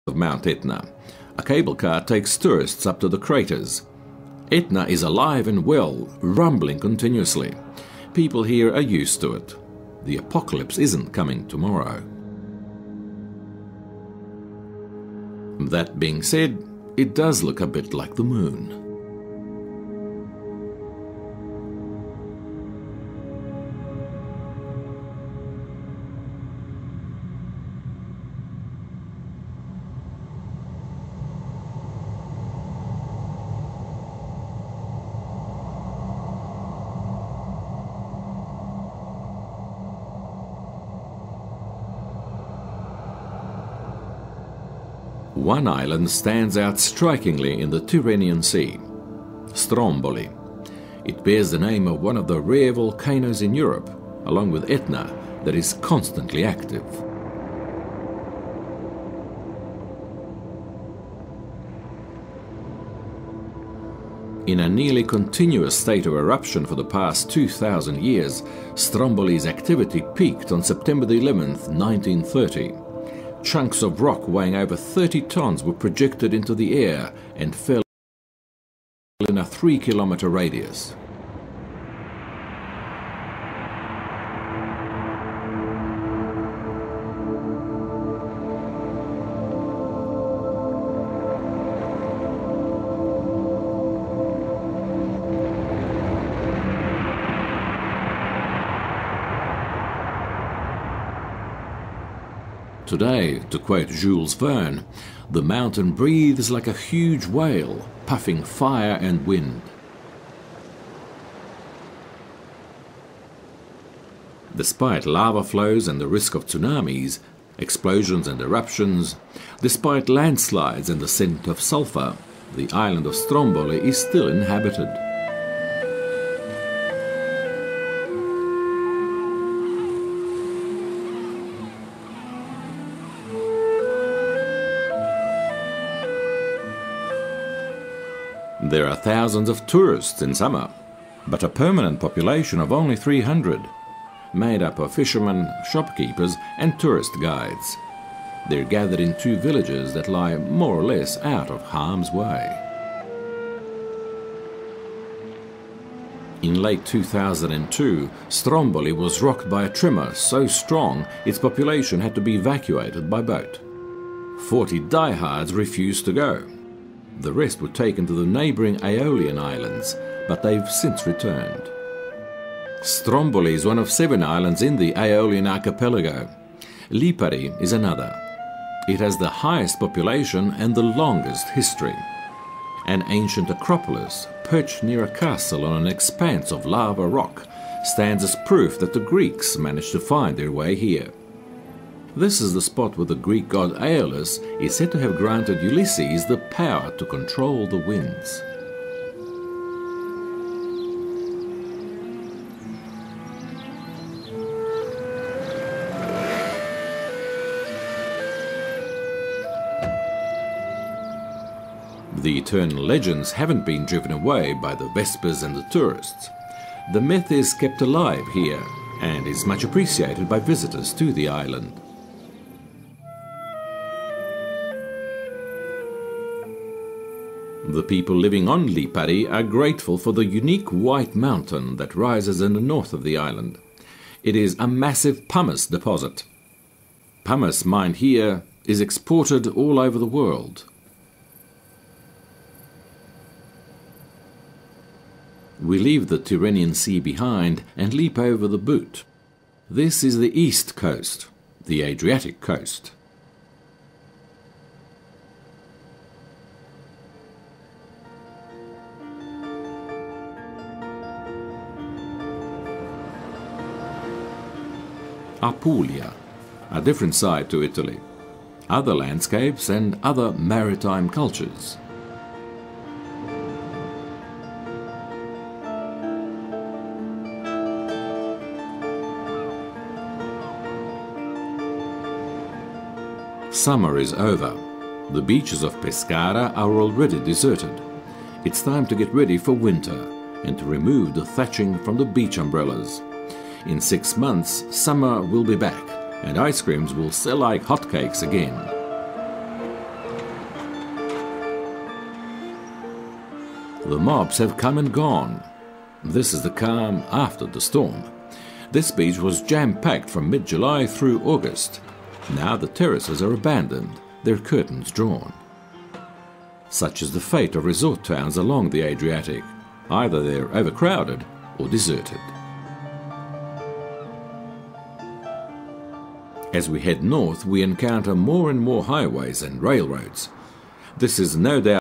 of Mount Etna. A cable car takes tourists up to the craters. Etna is alive and well, rumbling continuously. People here are used to it. The apocalypse isn't coming tomorrow. That being said, it does look a bit like the moon. One island stands out strikingly in the Tyrrhenian Sea, Stromboli. It bears the name of one of the rare volcanoes in Europe, along with Etna, that is constantly active. In a nearly continuous state of eruption for the past 2,000 years, Stromboli's activity peaked on September 11th, 1930. Chunks of rock weighing over 30 tons were projected into the air and fell in a 3-kilometer radius. Today, to quote Jules Verne, the mountain breathes like a huge whale, puffing fire and wind. Despite lava flows and the risk of tsunamis, explosions and eruptions, despite landslides and the scent of sulfur, the island of Stromboli is still inhabited. There are thousands of tourists in summer, but a permanent population of only 300, made up of fishermen, shopkeepers and tourist guides. They're gathered in 2 villages that lie more or less out of harm's way. In late 2002, Stromboli was rocked by a tremor so strong its population had to be evacuated by boat. 40 diehards refused to go. The rest were taken to the neighbouring Aeolian Islands, but they've since returned. Stromboli is one of 7 islands in the Aeolian archipelago. Lipari is another. It has the highest population and the longest history. An ancient acropolis, perched near a castle on an expanse of lava rock, stands as proof that the Greeks managed to find their way here. This is the spot where the Greek god Aeolus is said to have granted Ulysses the power to control the winds. The eternal legends haven't been driven away by the Vespers and the tourists. The myth is kept alive here and is much appreciated by visitors to the island. The people living on Lipari are grateful for the unique white mountain that rises in the north of the island. It is a massive pumice deposit. Pumice mined here is exported all over the world. We leave the Tyrrhenian Sea behind and leap over the Boot. This is the east coast, the Adriatic coast. Apulia, a different side to Italy, other landscapes and other maritime cultures. Summer is over. The beaches of Pescara are already deserted. It's time to get ready for winter and to remove the thatching from the beach umbrellas. In 6 months, summer will be back and ice creams will sell like hotcakes again. The mobs have come and gone. This is the calm after the storm. This beach was jam-packed from mid-July through August. Now the terraces are abandoned, their curtains drawn. Such is the fate of resort towns along the Adriatic. Either they're overcrowded or deserted. As we head north, we encounter more and more highways and railroads. This is no doubt